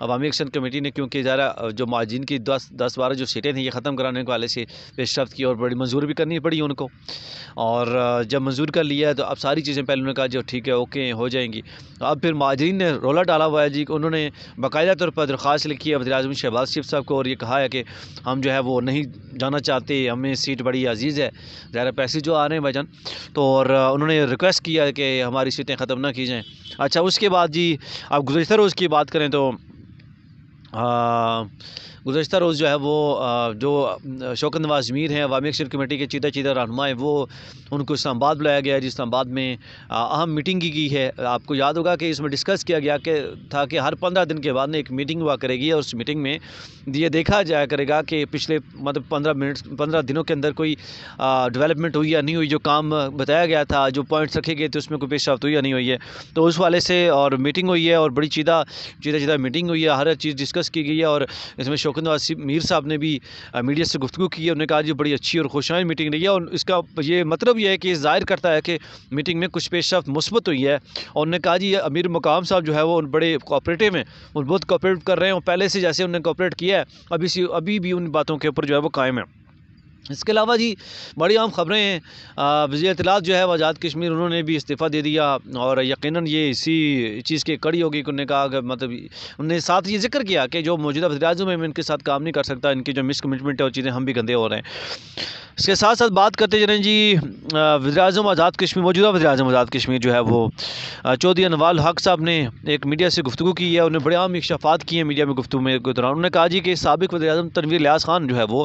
عوامی action committee نے کیونکہ ذرا جو معاجین کی 10-12 جو سیٹیں تھیں یہ ختم کرانے کے والے سے پیش رفت کی اور بڑی منظور بھی کرنی پڑی ان کو، اور جب منظور کر لیا ہے تو اب ساری چیزیں پہلے انہوں نے کہا جو ٹھیک ہے اوکے ہو جائیں گی. اب پھر مہاجرین نے رولا ڈالا ہوا ہے جی، انہوں نے باقاعدہ طور پر درخواست لکھی ہے وزیر اعظم شہباز شریف صاحب کو اور یہ کہا ہے کہ ہم جو ہے وہ نہیں جانا چاہتے، ہمیں سیٹ بڑی عزیز ہے، ظاہر پیسے جو آ رہے ہیں بھائی جان، تو اور انہوں نے ریکویسٹ کیا ہے کہ ہماری سیٹیں ختم نہ کی جائیں. اچھا اس کے بعد جی اب گزشتہ روز کی بات کریں تو گزشتہ روز جو ہے وہ جو شوکت نواز میر ہیں عوامی ایکشن کمیٹی کے چیدہ رہنما ہیں، وہ ان کو اسلام آباد بلایا گیا ہے. اسلام آباد میں اہم میٹنگ کی گئی ہے. آپ کو یاد ہوگا کہ اس میں ڈسکس کیا گیا کہ ہر 15 دن کے بعد ایک میٹنگ ہوا کرے گی اور اس میٹنگ میں یہ دیکھا جایا کرے گا کہ پچھلے 15 دنوں کے اندر کوئی ڈیولپمنٹ ہوئی یا نہیں ہوئی، جو کام بتایا گیا تھا، جو پوائنٹس رکھے گئے تھے اس میں کوئی پیش رفت ہوئی یا نہیں ہوئی ہے. تو اس والے سے اور میٹنگ ہوئی ہے اور بڑی چیدہ میٹنگ ہوئی ہے، ہر چیز ڈسکس کی گئی ہے. اور اس میں شوکت نواز میر صاحب نے بھی میڈیا سے گفتگو کی ہے. انہوں نے کہا جی بڑی اچھی اور خوشائن میٹنگ رہی ہے اور اس کا یہ مطلب یہ ہے کہ ظاہر کرتا ہے کہ میٹنگ میں کچھ پیش رفت مثبت ہوئی ہے. اور انہوں نے کہا جی امیر مقام صاحب جو ہے وہ بڑے کوآپریٹو ہیں، وہ بہت کوآپریٹ کر رہے ہیں اور پہلے سے جیسے انہوں نے کوآپریٹ کیا ہے ابھی بھی ان باتوں کے اوپر جو ہے وہ قائم ہے. اس کے علاوہ جی بڑی عام خبریں ہیں. وزیر اطلاعات جو ہے وہ آزاد کشمیر انہوں نے بھی استعفیٰ دے دیا اور یقیناً یہ اسی چیز کی کڑی ہوگی کہ انہوں نے کہا کہ مطلب انہوں نے ساتھ یہ ذکر کیا کہ جو موجودہ وزیر اعظم ہے میں ان کے ساتھ کام نہیں کر سکتا، ان کی جو مس کمٹمنٹ ہے اور چیزیں ہم بھی گندے ہو رہے ہیں. اس کے ساتھ بات کرتے چلیں جی وزیر اعظم آزاد کشمیر، موجودہ وزیر اعظم آزاد کشمیر جو ہے وہ چودھری انوار الحق صاحب نے ایک میڈیا سے گفتگو کی ہے. انہوں نے بڑے عام انکشافات کیے ہیں میڈیا میں گفتگو میں دوران. انہوں نے کہا جی کہ سابق وزیر اعظم تنویر الیاس خان جو ہے وہ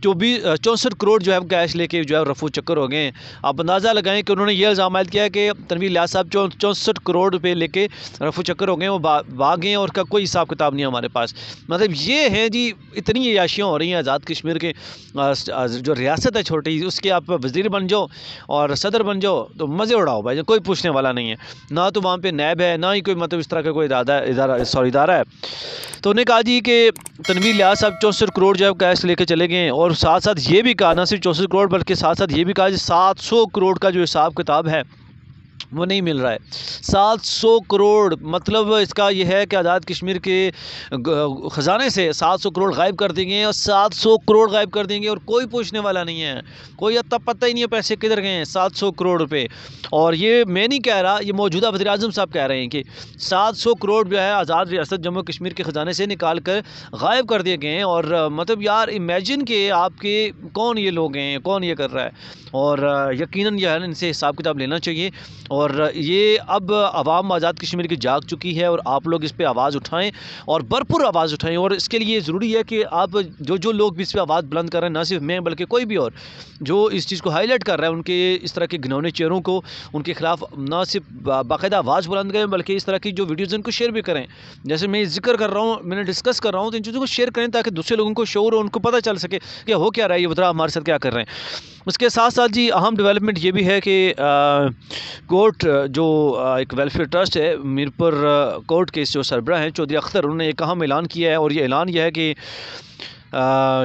64 کروڑ جو ہے کیش لے کے جو ہے رفو چکر ہو گئے ہیں. آپ اندازہ لگائیں کہ انہوں نے یہ الزام عائد کیا ہے کہ تنویر الیاس صاحب 64 کروڑ روپے لے کے رفو چکر ہو گئے ہیں، وہ بھاگ گئے ہیں اور کا کوئی حساب کتاب نہیں ہے ہمارے پاس. مطلب یہ ہیں جی اتنی عیاشیاں ہو رہی ہیں آزاد کشمیر کے جو ریاست ہے چھوٹی، اس کے آپ وزیر بن جاؤ اور صدر بن جاؤ تو مزے اڑاؤ بھائی، کوئی پوچھنے والا نہیں ہے. نہ تو وہاں پہ نیب ہے، نہ ہی کوئی مطلب اس طرح کا کوئی ادارہ ہے. تو انہوں نے کہا جی کہ تنویر الیاس صاحب 64 کروڑ جو ہے کیش لے کے چلے گئے ہیں اور ساتھ یہ بھی کہا نہ صرف 64 کروڑ بلکہ ساتھ یہ بھی کہا جی 700 کروڑ کا جو حساب کتاب ہے وہ نہیں مل رہا ہے. 700 کروڑ مطلب اس کا یہ ہے کہ آزاد کشمیر کے خزانے سے 700 کروڑ غائب کر دیں گے اور 700 کروڑ غائب کر دیں گے اور کوئی پوچھنے والا نہیں ہے، کوئی اتہ پتہ ہی نہیں ہے پیسے کدھر گئے ہیں. 700 کروڑ روپے، اور یہ میں نہیں کہہ رہا، یہ موجودہ وزیر اعظم صاحب کہہ رہے ہیں کہ 700 کروڑ جو ہے آزاد ریاست جموں کشمیر کے خزانے سے نکال کر غائب کر دیے گئے ہیں. اور مطلب یار امیجن کہ آپ کے کون یہ لوگ ہیں، کون یہ کر رہا ہے. اور یقیناً یہ ان سے حساب کتاب لینا چاہیے. اور یہ اب عوام آزاد کشمیر کی جاگ چکی ہے اور آپ لوگ اس پہ آواز اٹھائیں اور بھرپور آواز اٹھائیں. اور اس کے لیے ضروری ہے کہ آپ جو لوگ بھی اس پہ آواز بلند کر رہے ہیں، نہ صرف میں بلکہ کوئی بھی اور جو اس چیز کو ہائی لائٹ کر رہا ہے، ان کے اس طرح کے گھنونے چہروں کو ان کے خلاف نہ صرف باقاعدہ آواز بلند کریں بلکہ اس طرح کی جو ویڈیوز ان کو شیئر بھی کریں. جیسے میں ذکر کر رہا ہوں، میں نے ڈسکس کر رہا ہوں، تو ان چیزوں کو شیئر کریں تاکہ دوسرے لوگوں کو شعور ہو، ان کو پتہ چل سکے کہ ہو کیا رہا ہے، یہ وزراء ہمارے ساتھ کیا کر رہے ہیں. اس کے ساتھ جی اہم ڈیولپمنٹ یہ بھی ہے کہ کورٹ جو ایک ویلفیئر ٹرسٹ ہے میرپور کورٹ کے جو سربراہ ہیں چودھری اختر، انہوں نے ایک اہم اعلان کیا ہے. اور یہ اعلان یہ ہے کہ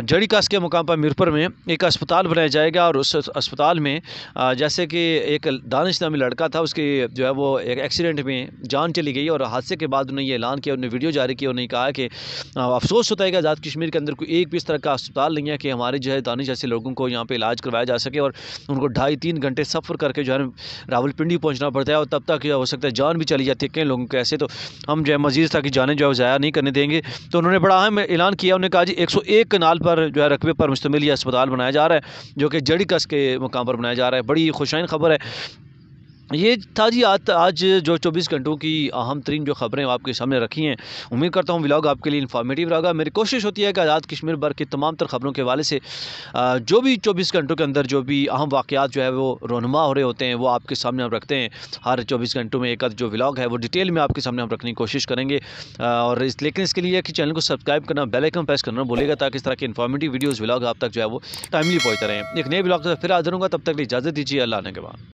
جڑی کاس کے مقام پر میرپور میں ایک اسپتال بنایا جائے گا. اور اس اسپتال میں جیسے کہ ایک دانش نامی لڑکا تھا، اس کے جو ہے وہ ایک ایکسیڈنٹ میں جان چلی گئی اور حادثے کے بعد انہوں نے یہ اعلان کیا، انہوں نے ویڈیو جاری کی. انہوں نے کہا کہ افسوس ہوتا ہے کہ آزاد کشمیر کے اندر کوئی ایک بھی اس طرح کا اسپتال نہیں ہے کہ ہمارے جو ہے دانش جیسے لوگوں کو یہاں پہ علاج کروایا جا سکے. اور ان کو 2.5-3 گھنٹے سفر کر کے جو ہے راول پنڈی پہنچنا پڑتا ہے اور تب تک ہو سکتا ہے جان بھی چلی جاتی ہے کئی لوگوں کے. ایسے تو ہم جو ہے مزید تک جانیں جو ہے ضائع نہیں کرنے دیں گے. تو انہوں نے بڑا اہم اعلان کیا. انہوں نے کہا جی 101 کنال پر جو ہے رقبے پر مشتمل یہ اسپتال بنایا جا رہا ہے جو کہ جڑی کس کے مقام پر بنایا جا رہا ہے. بڑی خوشائن خبر ہے. یہ تھا جی آج جو 24 گھنٹوں کی اہم ترین جو خبریں آپ کے سامنے رکھی ہیں. امید کرتا ہوں ولاگ آپ کے لیے انفارمیٹیو رہا. میری کوشش ہوتی ہے کہ آزاد کشمیر بھر کی تمام تر خبروں کے حوالے سے جو بھی 24 گھنٹوں کے اندر جو بھی اہم واقعات جو ہے وہ رونما ہو رہے ہوتے ہیں وہ آپ کے سامنے ہم رکھتے ہیں. ہر 24 گھنٹوں میں ایک جو ولاگ ہے وہ ڈیٹیل میں آپ کے سامنے ہم رکھنے کی کوشش کریں گے. لیکن اس کے لیے کہ چینل کو سبسکرائب کرنا، بیل آئکن پریس کرنا بھولے گا تاکہ اس طرح کے انفارمیٹیو ویڈیوز ولاگ آپ تک جو ہے وہ ٹائملی پہنچتا رہے. ایک نئے ولاگ سے پھر حاضر ہوں گا، تب تک اجازت دیجیے. اللہ نے کے بعد.